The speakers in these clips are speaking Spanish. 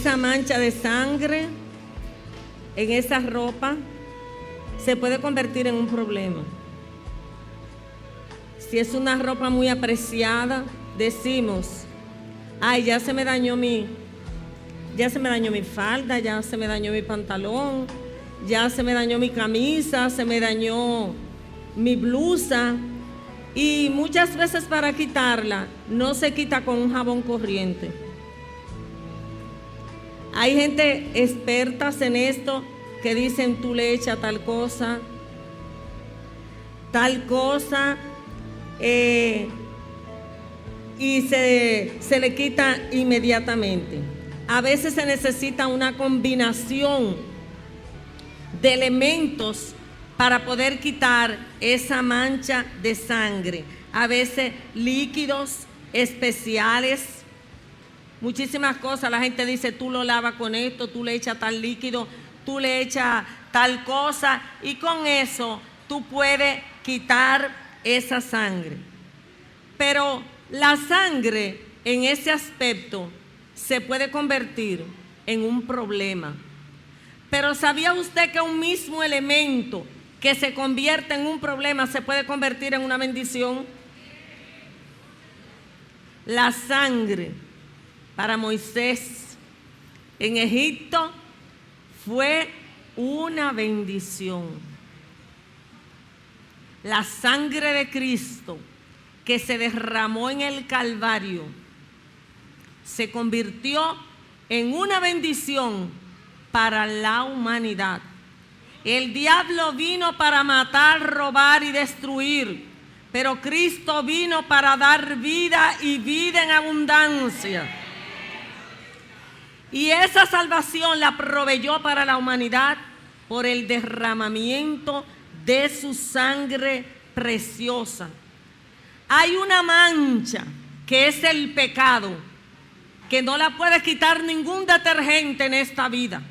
esa mancha de sangre en esa ropa se puede convertir en un problema. Si es una ropa muy apreciada, decimos, ay, ya se me dañó mi falda, ya se me dañó mi pantalón, ya se me dañó mi camisa, se me dañó mi blusa. Y muchas veces para quitarla no se quita con un jabón corriente. Hay gente expertas en esto que dicen, tú le echas tal cosa, y se le quita inmediatamente. A veces se necesita una combinación de elementos para poder quitar esa mancha de sangre. A veces líquidos especiales, muchísimas cosas. La gente dice, tú lo lavas con esto, tú le echas tal líquido, tú le echas tal cosa, y con eso tú puedes quitar esa sangre. Pero la sangre en ese aspecto se puede convertir en un problema. Pero ¿sabía usted que un mismo elemento que se convierte en un problema se puede convertir en una bendición? La sangre para Moisés en Egipto fue una bendición. La sangre de Cristo que se derramó en el Calvario se convirtió en una bendición para la humanidad. El diablo vino para matar, robar y destruir, pero Cristo vino para dar vida y vida en abundancia. Y esa salvación la proveyó para la humanidad por el derramamiento de su sangre preciosa. Hay una mancha que es el pecado, que no la puede quitar ningún detergente en esta vida.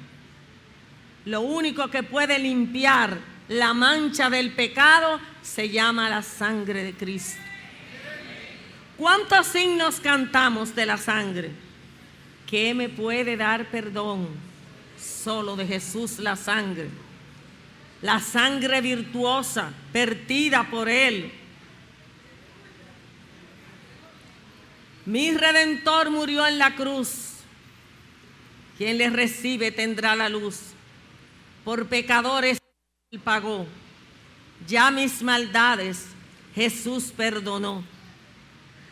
Lo único que puede limpiar la mancha del pecado se llama la sangre de Cristo. ¿Cuántos himnos cantamos de la sangre? ¿Qué me puede dar perdón? Solo de Jesús la sangre virtuosa, vertida por Él. Mi Redentor murió en la cruz. Quien le recibe tendrá la luz. Por pecadores Él pagó. Ya mis maldades Jesús perdonó.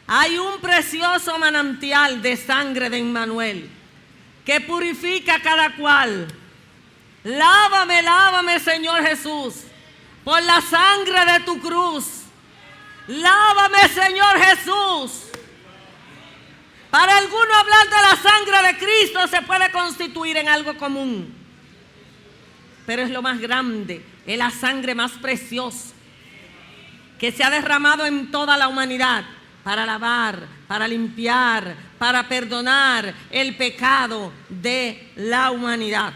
Hay un precioso manantial de sangre de Emmanuel que purifica a cada cual. Lávame, lávame, Señor Jesús, por la sangre de tu cruz. Lávame, Señor Jesús. Para alguno hablar de la sangre de Cristo se puede constituir en algo común, pero es lo más grande, es la sangre más preciosa que se ha derramado en toda la humanidad para lavar, para limpiar, para perdonar el pecado de la humanidad.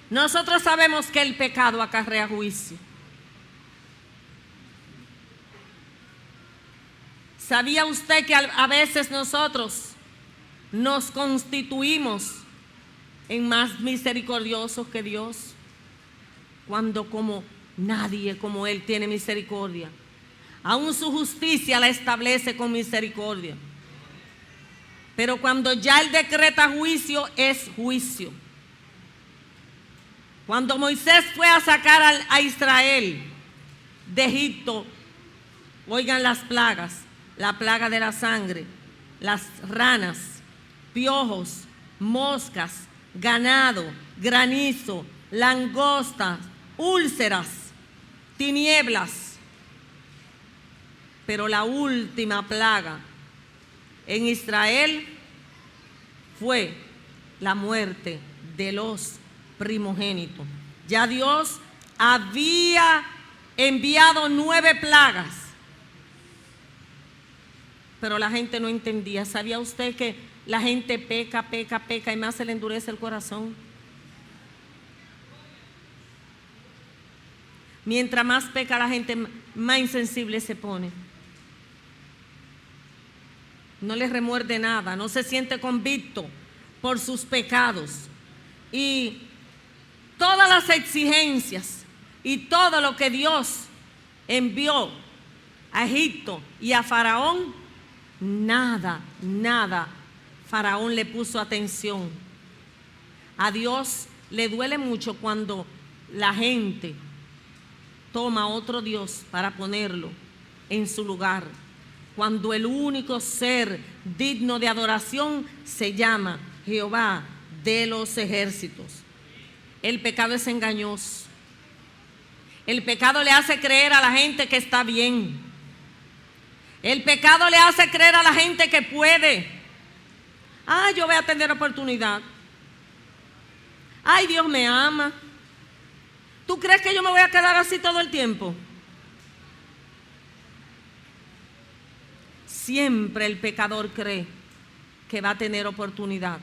Nosotros sabemos que el pecado acarrea juicio. ¿Sabía usted que a veces nosotros nos constituimos en más misericordiosos que Dios? Cuando como nadie como Él tiene misericordia. Aún su justicia la establece con misericordia. Pero cuando ya Él decreta juicio, es juicio. Cuando Moisés fue a sacar a Israel de Egipto, oigan las plagas, la plaga de la sangre, las ranas, piojos, moscas, ganado, granizo, langostas, úlceras, tinieblas. Pero la última plaga en Israel fue la muerte de los primogénitos. Ya Dios había enviado 9 plagas, pero la gente no entendía. ¿Sabía usted que la gente peca y más se le endurece el corazón? Mientras más peca la gente, más insensible se pone. No le remuerde nada, no se siente convicto por sus pecados. Y todas las exigencias y todo lo que Dios envió a Egipto y a Faraón, nada, Faraón le puso atención. A Dios le duele mucho cuando la gente toma otro Dios para ponerlo en su lugar, cuando el único ser digno de adoración se llama Jehová de los ejércitos. El pecado es engañoso. El pecado le hace creer a la gente que está bien. El pecado le hace creer a la gente que puede. Yo voy a tener oportunidad. Dios me ama. ¿Tú crees que yo me voy a quedar así todo el tiempo? Siempre el pecador cree que va a tener oportunidad.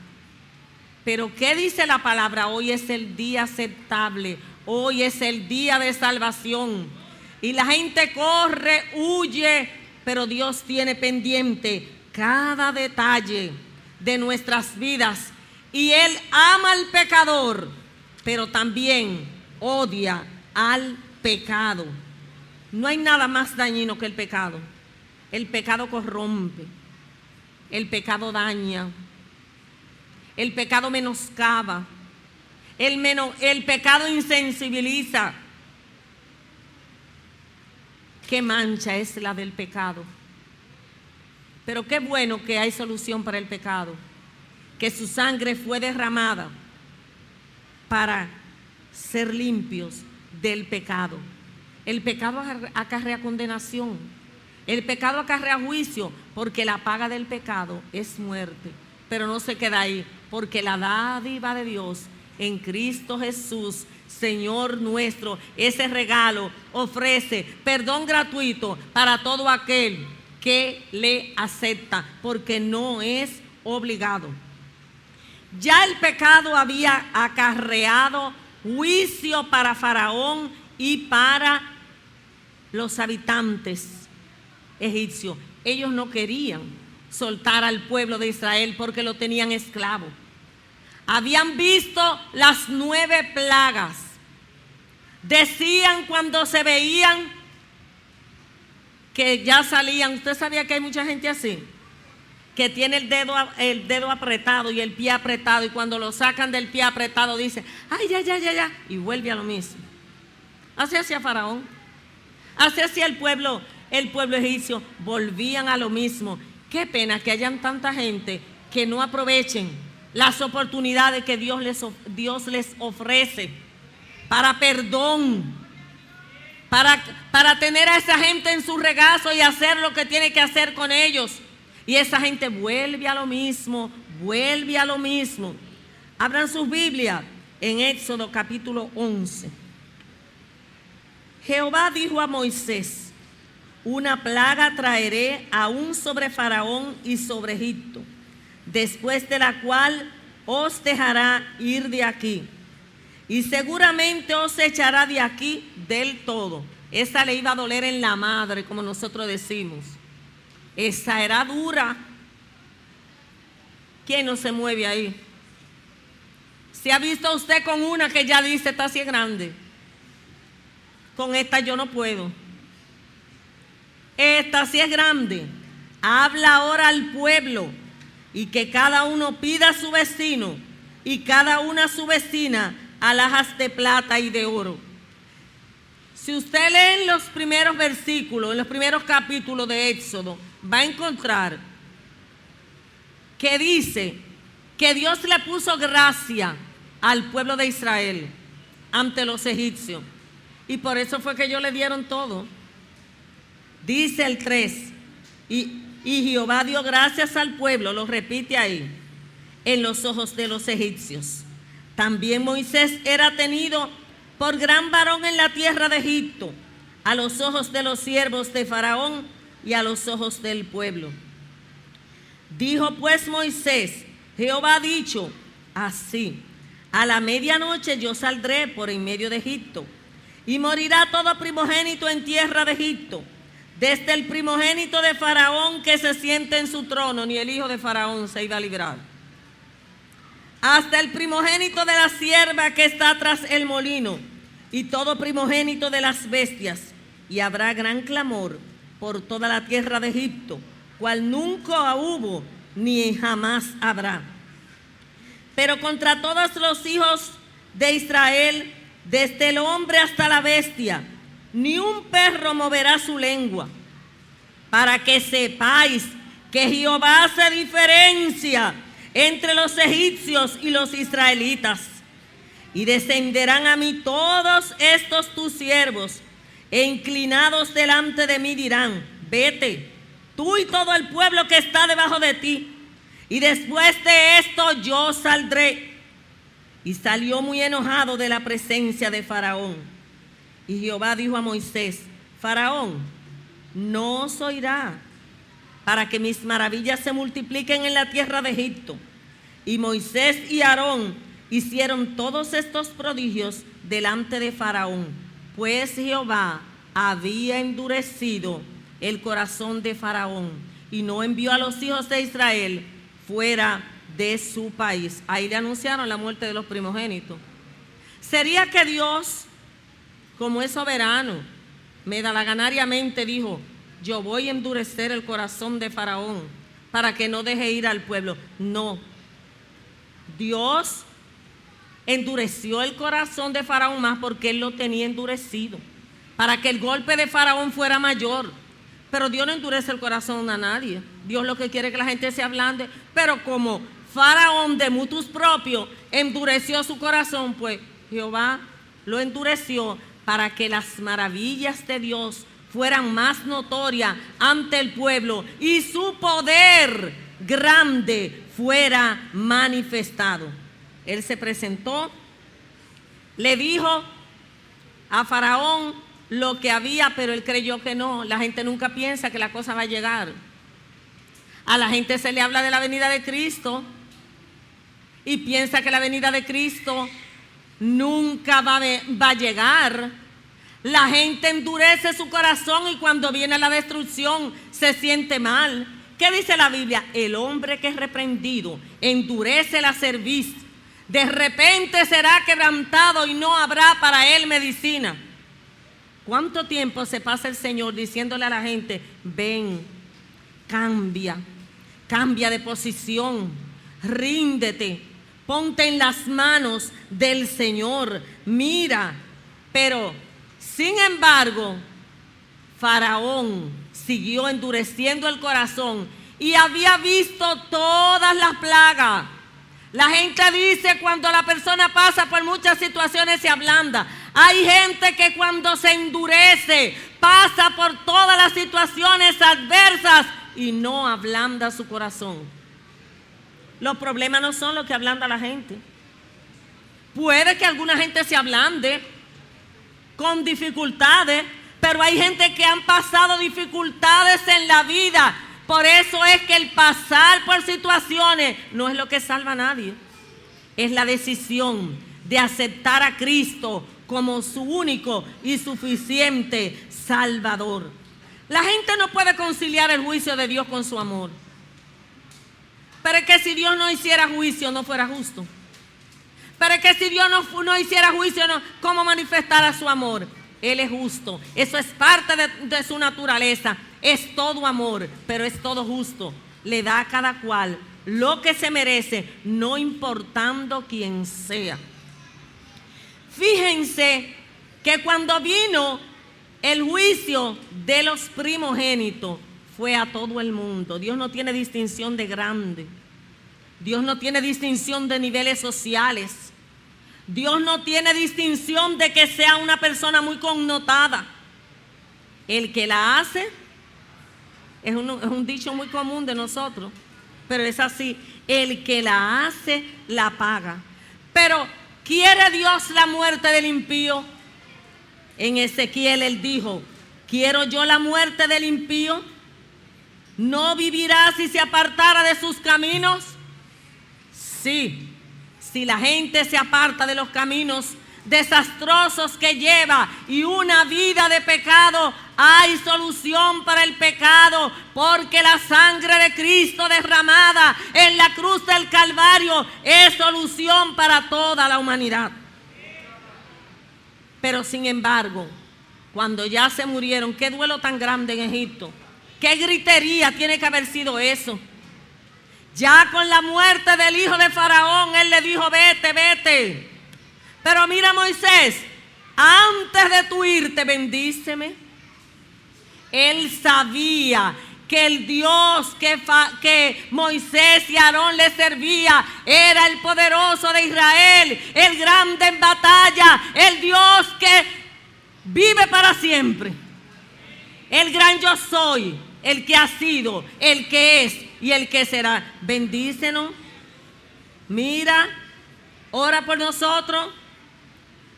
Pero ¿qué dice la palabra? Hoy es el día aceptable. Hoy es el día de salvación. Y la gente corre, huye, pero Dios tiene pendiente cada detalle de nuestras vidas. Y Él ama al pecador, pero también odia al pecado. No hay nada más dañino que el pecado. El pecado corrompe, el pecado daña, el pecado menoscaba, el pecado insensibiliza. Qué mancha es la del pecado. Pero qué bueno que hay solución para el pecado, que su sangre fue derramada para ser limpios del pecado. El pecado acarrea condenación. El pecado acarrea juicio, porque la paga del pecado es muerte. Pero no se queda ahí, porque la dádiva de Dios en Cristo Jesús, Señor nuestro, ese regalo ofrece perdón gratuito para todo aquel que le acepta, porque no es obligado. Ya el pecado había acarreado juicio para Faraón y para los habitantes egipcios. Ellos no querían soltar al pueblo de Israel porque lo tenían esclavo. Habían visto las 9 plagas. Decían cuando se veían que ya salían. ¿Usted sabía que hay mucha gente así? Que tiene el dedo apretado y el pie apretado, y cuando lo sacan del pie apretado dice, ya, y vuelve a lo mismo. Así hacía Faraón. Así hacía el pueblo egipcio, volvían a lo mismo. Qué pena que hayan tanta gente que no aprovechen las oportunidades que Dios les ofrece para perdón, para tener a esa gente en su regazo y hacer lo que tiene que hacer con ellos. Y esa gente vuelve a lo mismo. Abran sus Biblias en Éxodo capítulo 11. Jehová dijo a Moisés: una plaga traeré aún sobre Faraón y sobre Egipto, después de la cual os dejará ir de aquí, y seguramente os echará de aquí del todo. Esa le iba a doler en la madre, como nosotros decimos. Esa era dura. ¿Quién no se mueve ahí? ¿Se ha visto usted con una que ya dice, esta sí es grande? Con esta yo no puedo. Esta sí es grande. Habla ahora al pueblo, y que cada uno pida a su vecino y cada una a su vecina alhajas de plata y de oro. Si usted lee en los primeros versículos, en los primeros capítulos de Éxodo, va a encontrar que dice que Dios le puso gracia al pueblo de Israel ante los egipcios, y por eso fue que ellos le dieron todo. Dice el 3, y Jehová dio gracias al pueblo, lo repite ahí, en los ojos de los egipcios. También Moisés era tenido por gran varón en la tierra de Egipto, a los ojos de los siervos de Faraón y a los ojos del pueblo. Dijo pues Moisés: Jehová ha dicho así: a la medianoche yo saldré por en medio de Egipto, y morirá todo primogénito en tierra de Egipto, desde el primogénito de Faraón que se siente en su trono. Ni el hijo de Faraón se iba a librar. hasta el primogénito de la sierva que está tras el molino, y todo primogénito de las bestias, y habrá gran clamor por toda la tierra de Egipto, cual nunca hubo ni jamás habrá. Pero contra todos los hijos de Israel, desde el hombre hasta la bestia, ni un perro moverá su lengua, para que sepáis que Jehová hace diferencia entre los egipcios y los israelitas. Y descenderán a mí todos estos tus siervos, e inclinados delante de mí dirán: vete, tú y todo el pueblo que está debajo de ti, y después de esto yo saldré. Y salió muy enojado de la presencia de Faraón. Y Jehová dijo a Moisés: Faraón no os oirá, para que mis maravillas se multipliquen en la tierra de Egipto. Y Moisés y Aarón hicieron todos estos prodigios delante de Faraón, pues Jehová había endurecido el corazón de Faraón y no envió a los hijos de Israel fuera de su país. Ahí le anunciaron la muerte de los primogénitos. ¿Sería que Dios, como es soberano, medalaganariamente dijo: yo voy a endurecer el corazón de Faraón para que no deje ir al pueblo? No. Dios endureció el corazón de Faraón más porque él lo tenía endurecido, para que el golpe de Faraón fuera mayor. Pero Dios no endurece el corazón a nadie. Dios lo que quiere es que la gente se ablande. Pero como Faraón de mutus propio endureció su corazón, pues Jehová lo endureció para que las maravillas de Dios fueran más notorias ante el pueblo y su poder grande fuera manifestado. Él se presentó, le dijo a Faraón lo que había, pero él creyó que no. La gente nunca piensa que la cosa va a llegar. A la gente se le habla de la venida de Cristo y piensa que la venida de Cristo nunca va a llegar. La gente endurece su corazón y cuando viene la destrucción se siente mal. ¿Qué dice la Biblia? El hombre que es reprendido endurece la cerviz. De repente será quebrantado y no habrá para él medicina. ¿Cuánto tiempo se pasa el Señor diciéndole a la gente: ven, cambia de posición, ríndete, ponte en las manos del Señor, mira? Pero sin embargo, Faraón siguió endureciendo el corazón y había visto todas las plagas. La gente dice, cuando la persona pasa por muchas situaciones se ablanda. Hay gente que cuando se endurece pasa por todas las situaciones adversas y no ablanda su corazón. Los problemas no son los que ablanda la gente. Puede que alguna gente se ablande con dificultades, pero hay gente que han pasado dificultades en la vida. Por eso es que el pasar por situaciones no es lo que salva a nadie. Es la decisión de aceptar a Cristo como su único y suficiente Salvador. La gente no puede conciliar el juicio de Dios con su amor. Pero es que si Dios no hiciera juicio, no fuera justo. Pero es que si Dios no hiciera juicio, ¿cómo manifestara su amor? Él es justo. Eso es parte de su naturaleza. Es todo amor, pero es todo justo. Le da a cada cual lo que se merece, no importando quién sea. Fíjense que cuando vino el juicio de los primogénitos, fue a todo el mundo. Dios no tiene distinción de grande. Dios no tiene distinción de niveles sociales. Dios no tiene distinción de que sea una persona muy connotada. El que la hace, es un dicho muy común de nosotros, pero es así: el que la hace, la paga. Pero ¿quiere Dios la muerte del impío? En Ezequiel él dijo: ¿quiero yo la muerte del impío? ¿No vivirá si se apartara de sus caminos? Sí, si la gente se aparta de los caminos desastrosos que lleva y una vida de pecado, hay solución para el pecado, porque la sangre de Cristo derramada en la cruz del Calvario es solución para toda la humanidad. Pero sin embargo, cuando ya se murieron, qué duelo tan grande en Egipto, qué gritería tiene que haber sido eso. Ya con la muerte del hijo de Faraón, él le dijo: vete, vete. Pero mira, Moisés, antes de tú irte, bendíceme. Él sabía que el Dios que Moisés y Aarón le servía era el poderoso de Israel, el grande en batalla, el Dios que vive para siempre, el gran yo soy, el que ha sido, el que es y el que será. Bendícenos, mira, ora por nosotros.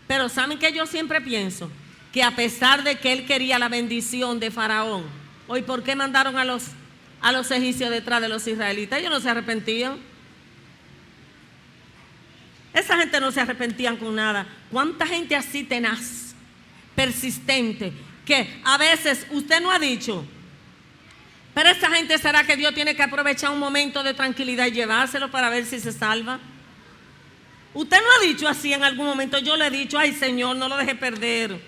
Pero ¿saben qué? Yo siempre pienso que a pesar de que él quería la bendición de Faraón, hoy, ¿por qué mandaron a los egipcios detrás de los israelitas? Ellos no se arrepentían. Esa gente no se arrepentían con nada. ¿Cuánta gente así tenaz, persistente, que a veces usted no ha dicho, pero esa gente, será que Dios tiene que aprovechar un momento de tranquilidad y llevárselo para ver si se salva? Usted no ha dicho así en algún momento. Yo le he dicho: ay, Señor, no lo deje perder.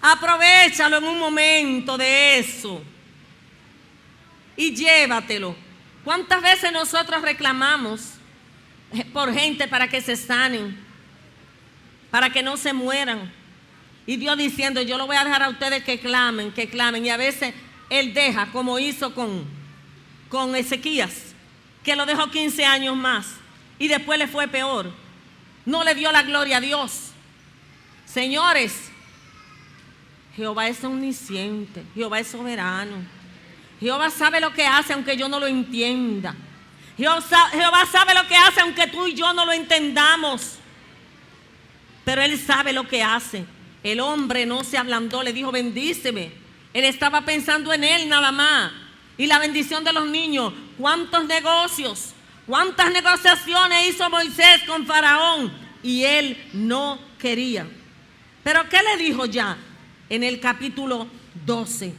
Aprovechalo en un momento de eso y llévatelo. ¿Cuántas veces nosotros reclamamos por gente para que se sanen, para que no se mueran? Y Dios diciendo: yo lo voy a dejar a ustedes que clamen, que clamen. Y a veces Él deja, como hizo con Ezequías, que lo dejó 15 años más y después le fue peor. No le dio la gloria a Dios. Señores, Jehová es omnisciente, Jehová es soberano. Jehová sabe lo que hace aunque yo no lo entienda. Jehová sabe lo que hace aunque tú y yo no lo entendamos. Pero Él sabe lo que hace. El hombre no se ablandó, le dijo: bendíceme. Él estaba pensando en él nada más. Y la bendición de los niños. ¿Cuántos negocios? ¿Cuántas negociaciones hizo Moisés con Faraón? Y él no quería. Pero ¿qué le dijo ya? En el capítulo 12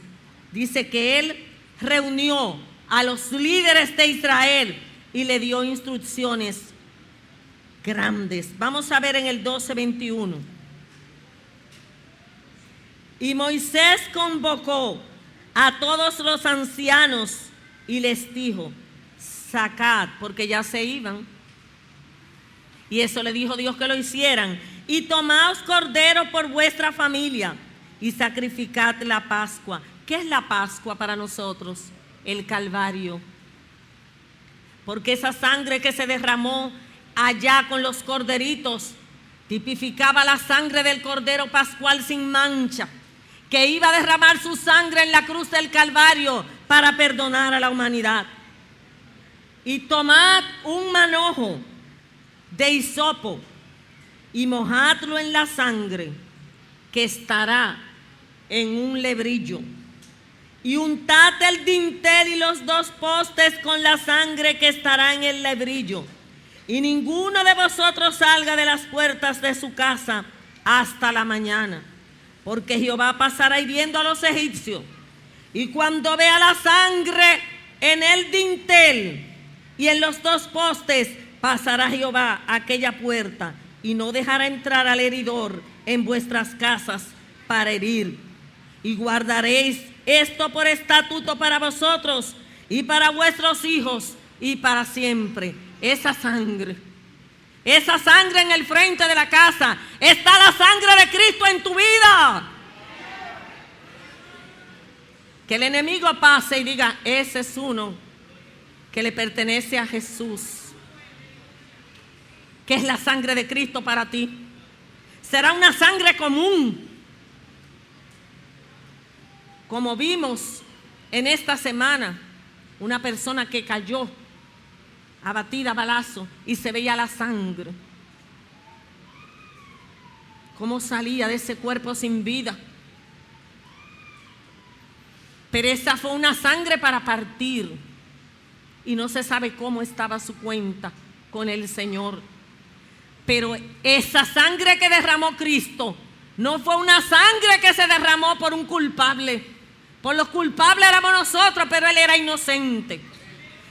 dice que él reunió a los líderes de Israel y le dio instrucciones grandes. Vamos a ver en el 12:21. Y Moisés convocó a todos los ancianos y les dijo: sacad, porque ya se iban. Y eso le dijo Dios que lo hicieran. Y tomaos cordero por vuestra familia y sacrificad la Pascua. ¿Qué es la Pascua para nosotros? El Calvario. Porque esa sangre que se derramó allá con los corderitos tipificaba la sangre del Cordero Pascual sin mancha, que iba a derramar su sangre en la cruz del Calvario para perdonar a la humanidad. Y tomad un manojo de hisopo y mojadlo en la sangre que estará en un lebrillo, y untad el dintel y los 2 postes con la sangre que estará en el lebrillo, y ninguno de vosotros salga de las puertas de su casa hasta la mañana, porque Jehová pasará hiriendo a los egipcios, y cuando vea la sangre en el dintel y en los 2 postes, pasará Jehová a aquella puerta y no dejará entrar al heridor en vuestras casas para herir. Y guardaréis esto por estatuto para vosotros y para vuestros hijos y para siempre. Esa sangre en el frente de la casa, está la sangre de Cristo en tu vida. Que el enemigo pase y diga: ese es uno que le pertenece a Jesús. ¿Qué es la sangre de Cristo para ti? Será una sangre común, como vimos en esta semana, una persona que cayó abatida a balazo y se veía la sangre, cómo salía de ese cuerpo sin vida. Pero esa fue una sangre para partir, y no se sabe cómo estaba su cuenta con el Señor. Pero esa sangre que derramó Cristo no fue una sangre que se derramó por un culpable. Por los culpables éramos nosotros, pero Él era inocente.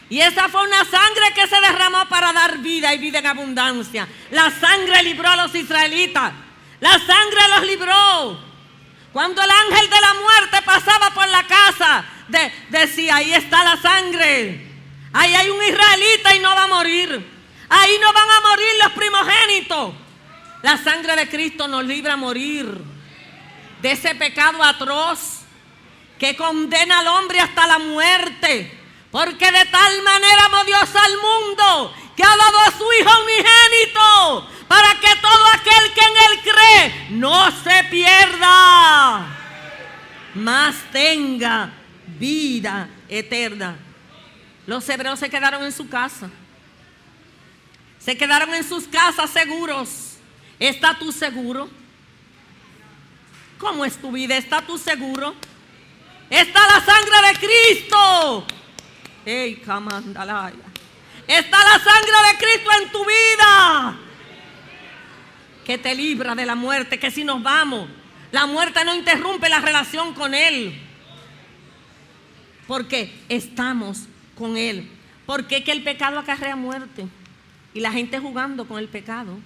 Y esa fue una sangre que se derramó para dar vida y vida en abundancia. La sangre libró a los israelitas. La sangre los libró. Cuando el ángel de la muerte pasaba por la casa, decía, ahí está la sangre. Ahí hay un israelita y no va a morir. Ahí no van a morir los primogénitos. La sangre de Cristo nos libra a morir de ese pecado atroz que condena al hombre hasta la muerte. Porque de tal manera amó Dios al mundo que ha dado a su Hijo unigénito para que todo aquel que en Él cree no se pierda, mas tenga vida eterna. Los hebreos se quedaron en su casa. Se quedaron en sus casas seguros. ¿Estás tú seguro? ¿Cómo es tu vida? ¿Estás tú seguro? Está la sangre de Cristo. ¡Ey, camandalaya! Está la sangre de Cristo en tu vida, que te libra de la muerte, que si nos vamos, la muerte no interrumpe la relación con Él, porque estamos con Él. Porque es que el pecado acarrea muerte, y la gente jugando con el pecado,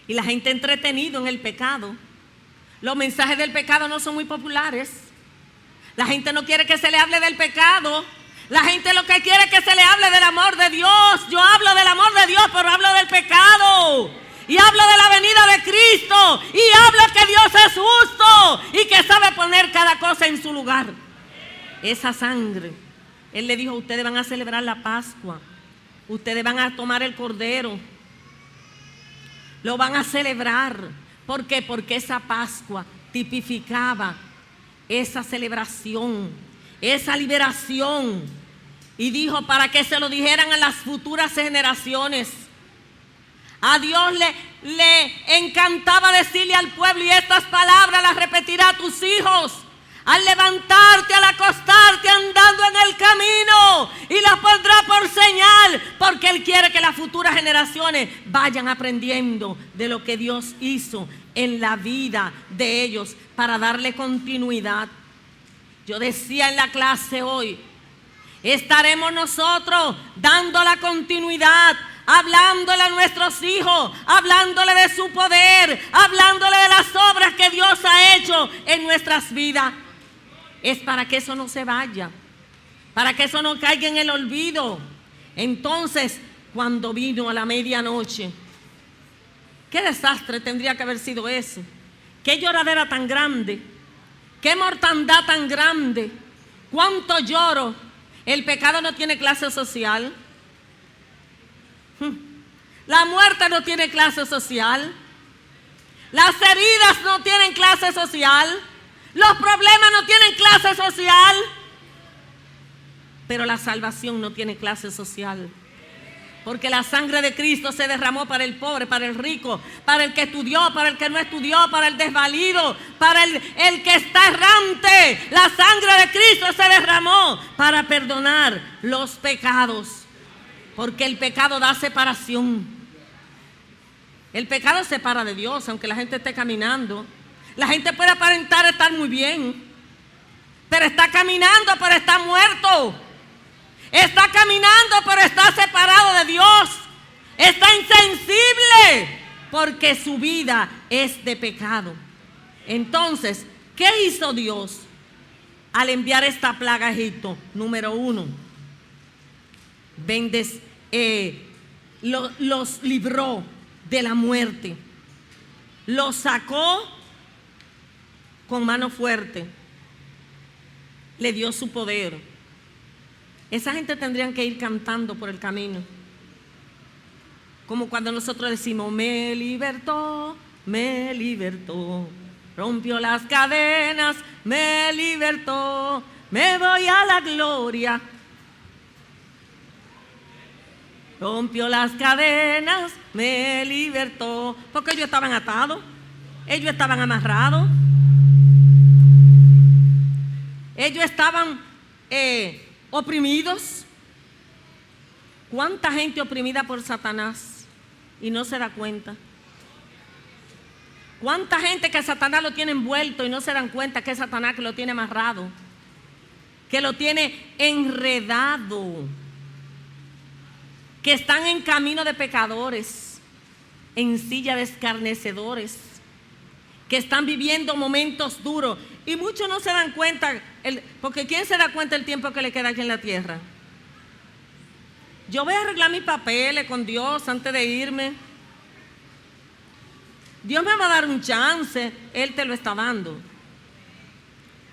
y la gente entretenido en el pecado. Los mensajes del pecado no son muy populares. La gente no quiere que se le hable del pecado. La gente lo que quiere es que se le hable del amor de Dios. Yo hablo del amor de Dios, pero hablo del pecado. Y hablo de la venida de Cristo. Y hablo que Dios es justo y que sabe poner cada cosa en su lugar. Esa sangre, Él le dijo, ustedes van a celebrar la Pascua. Ustedes van a tomar el Cordero. Lo van a celebrar. ¿Por qué? Porque esa Pascua tipificaba esa celebración, esa liberación. Y dijo para que se lo dijeran a las futuras generaciones. A Dios le encantaba decirle al pueblo, y estas palabras las repetirá a tus hijos al levantarte, al acostarte, andando en el camino, y las pondrá por señal, porque Él quiere que las futuras generaciones vayan aprendiendo de lo que Dios hizo en la vida de ellos para darle continuidad. Yo decía en la clase hoy, estaremos nosotros dando la continuidad, hablándole a nuestros hijos, hablándole de su poder, hablándole de las obras que Dios ha hecho en nuestras vidas. Es para que eso no se vaya, para que eso no caiga en el olvido. Entonces, cuando vino a la medianoche, qué desastre tendría que haber sido eso. Qué lloradera tan grande, qué mortandad tan grande, cuánto lloro. El pecado no tiene clase social. La muerte no tiene clase social. Las heridas no tienen clase social. Los problemas no tienen clase social. Pero la salvación no tiene clase social. Porque la sangre de Cristo se derramó para el pobre, para el rico, para el que estudió, para el que no estudió, para el desvalido, para el que está errante. La sangre de Cristo se derramó para perdonar los pecados. Porque el pecado da separación. El pecado separa de Dios, aunque la gente esté caminando. La gente puede aparentar estar muy bien, pero está caminando, pero está muerto. Está caminando, pero está separado de Dios. Está insensible, porque su vida es de pecado. Entonces, ¿qué hizo Dios al enviar esta plaga a Egipto? Número 1, los libró de la muerte. Los sacó con mano fuerte. Le dio su poder. Esa gente tendrían que ir cantando por el camino. Como cuando nosotros decimos, me libertó, rompió las cadenas, me libertó, me voy a la gloria. Rompió las cadenas, me libertó. Porque ellos estaban atados, ellos estaban amarrados, ellos estaban oprimidos. ¿Cuánta gente oprimida por Satanás? y no se da cuenta. ¿Cuánta gente que Satanás lo tiene envuelto y no se dan cuenta que es Satanás que lo tiene amarrado, que lo tiene enredado, que están en camino de pecadores, en silla de escarnecedores, que están viviendo momentos duros y muchos no se dan cuenta, porque ¿quién se da cuenta el tiempo que le queda aquí en la tierra? Yo voy a arreglar mis papeles con Dios antes de irme. Dios me va a dar un chance. Él te lo está dando.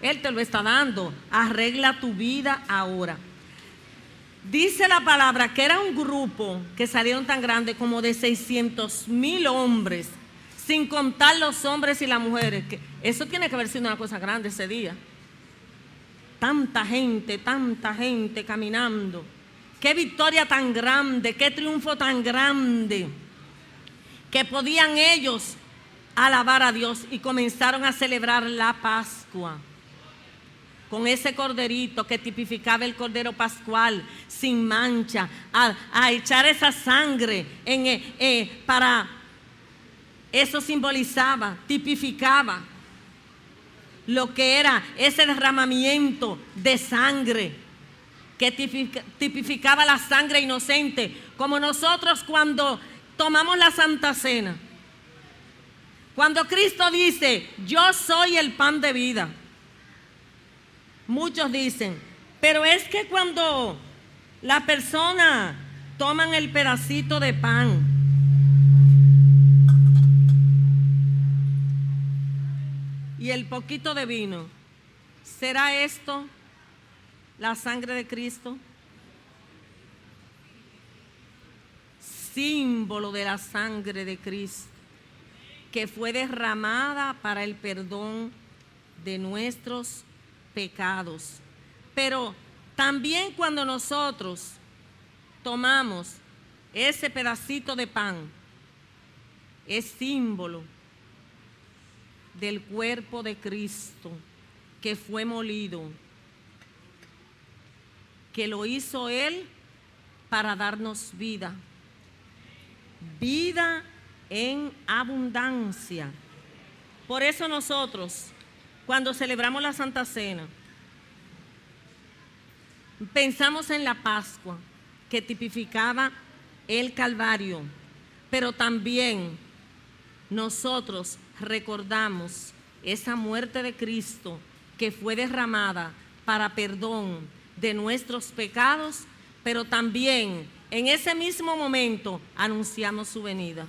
Él te lo está dando. Arregla tu vida ahora. Dice la palabra que era un grupo que salieron tan grande como de 600,000 hombres, sin contar los hombres y las mujeres. Eso tiene que haber sido una cosa grande ese día. Tanta gente caminando. Qué victoria tan grande, qué triunfo tan grande, que podían ellos alabar a Dios y comenzaron a celebrar la Pascua con ese corderito que tipificaba el cordero pascual sin mancha, a echar esa sangre para eso simbolizaba, tipificaba lo que era ese derramamiento de sangre que tipificaba la sangre inocente, como nosotros cuando tomamos la Santa Cena. Cuando Cristo dice, yo soy el pan de vida, muchos dicen, pero es que cuando las personas toman el pedacito de pan y el poquito de vino, ¿será esto la sangre de Cristo? Símbolo de la sangre de Cristo, que fue derramada para el perdón de nuestros pecados. Pero también cuando nosotros tomamos ese pedacito de pan, es símbolo del cuerpo de Cristo que fue molido, que lo hizo Él para darnos vida, vida en abundancia. Por eso nosotros, cuando celebramos la Santa Cena, pensamos en la Pascua, que tipificaba el Calvario, pero también nosotros recordamos esa muerte de Cristo que fue derramada para perdón de nuestros pecados, pero también en ese mismo momento anunciamos su venida.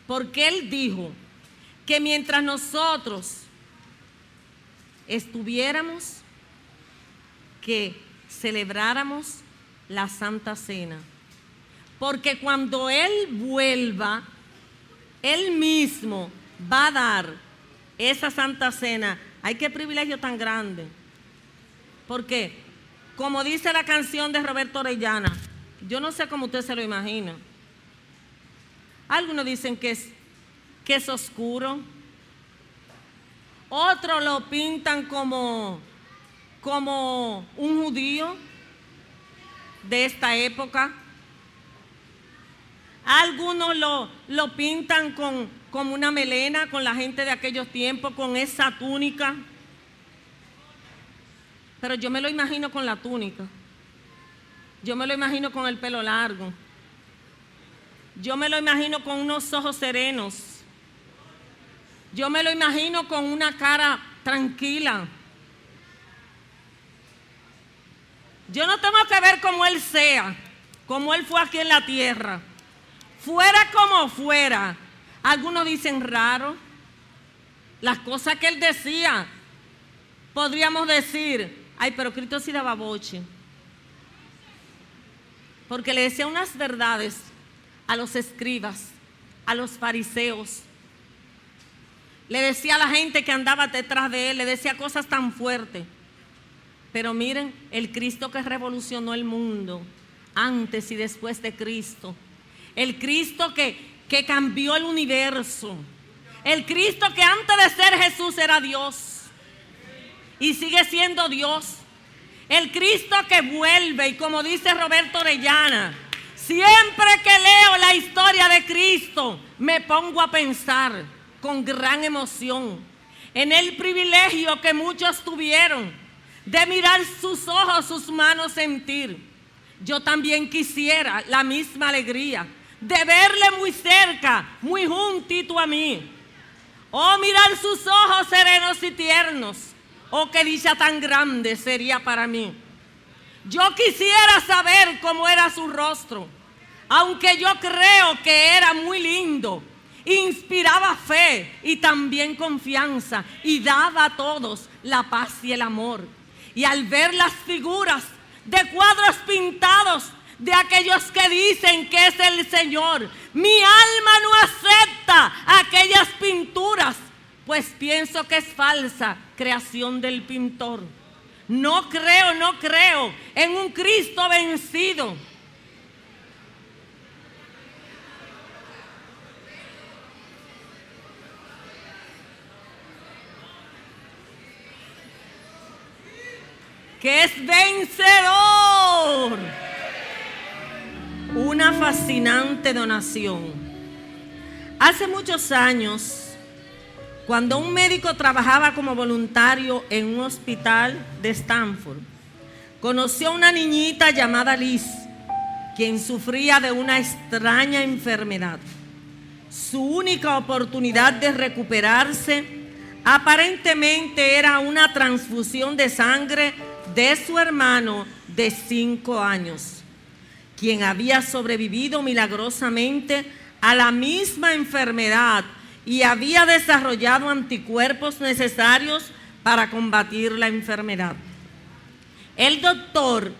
Porque Él dijo que mientras nosotros estuviéramos, que celebráramos la Santa Cena. Porque cuando Él vuelva, Él mismo va a dar esa Santa Cena. ¡Ay, qué privilegio tan grande! Porque, como dice la canción de Roberto Orellana, yo no sé cómo usted se lo imagina. Algunos dicen que es oscuro. Otros lo pintan como un judío de esta época. Algunos lo pintan como una melena, con la gente de aquellos tiempos, con esa túnica. Pero yo me lo imagino con la túnica. Yo me lo imagino con el pelo largo. Yo me lo imagino con unos ojos serenos. Yo me lo imagino con una cara tranquila. Yo no tengo que ver cómo Él sea, como Él fue aquí en la tierra. Fuera como fuera. Algunos dicen raro. Las cosas que Él decía, podríamos decir, ay, pero Cristo sí daba boche. Porque le decía unas verdades a los escribas, a los fariseos. Le decía a la gente que andaba detrás de Él, le decía cosas tan fuertes. Pero miren, el Cristo que revolucionó el mundo, antes y después de Cristo. El Cristo que cambió el universo. El Cristo que antes de ser Jesús era Dios. Y sigue siendo Dios. El Cristo que vuelve, y como dice Roberto Orellana, Siempre que leo la historia de Cristo, me pongo a pensar con gran emoción en el privilegio que muchos tuvieron de mirar sus ojos, sus manos sentir. Yo también quisiera la misma alegría de verle muy cerca, muy juntito a mí. Oh, mirar sus ojos serenos y tiernos. Oh, qué dicha tan grande sería para mí. Yo quisiera saber cómo era su rostro, aunque yo creo que era muy lindo. Inspiraba fe y también confianza y daba a todos la paz y el amor. Y al ver las figuras de cuadros pintados de aquellos que dicen que es el Señor, mi alma no acepta aquellas pinturas, pues pienso que es falsa creación del pintor. No creo en un Cristo vencido. Que es vencedor. Una fascinante donación. Hace muchos años, cuando un médico trabajaba como voluntario en un hospital de Stanford, conoció a una niñita llamada Liz, quien sufría de una extraña enfermedad. Su única oportunidad de recuperarse aparentemente era una transfusión de sangre de su hermano de 5 años, quien había sobrevivido milagrosamente a la misma enfermedad y había desarrollado anticuerpos necesarios para combatir la enfermedad. El doctor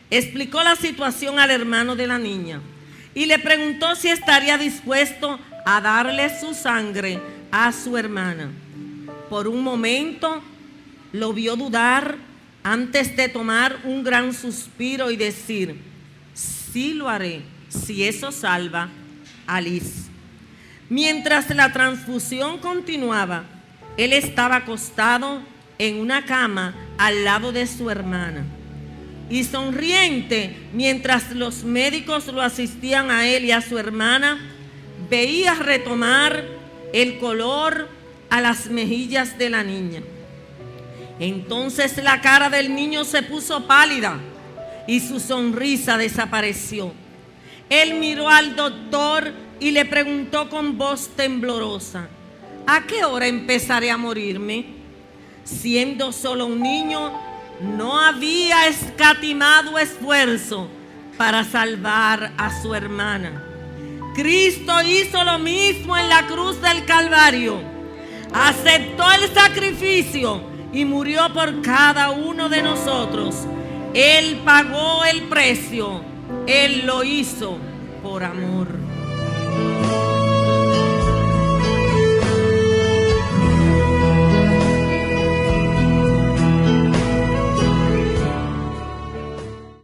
explicó la situación al hermano de la niña y le preguntó si estaría dispuesto a darle su sangre a su hermana. Por un momento lo vio dudar antes de tomar un gran suspiro y decir: sí lo haré, si eso salva a Liz. Mientras la transfusión continuaba, él estaba acostado en una cama al lado de su hermana. Y sonriente, mientras los médicos lo asistían a él y a su hermana, veía retomar el color a las mejillas de la niña. Entonces la cara del niño se puso pálida y su sonrisa desapareció. Él miró al doctor y le preguntó con voz temblorosa: ¿a qué hora empezaré a morirme? Siendo solo un niño, no había escatimado esfuerzo para salvar a su hermana. Cristo hizo lo mismo en la cruz del Calvario. Aceptó el sacrificio y murió por cada uno de nosotros. Él pagó el precio. Él lo hizo por amor.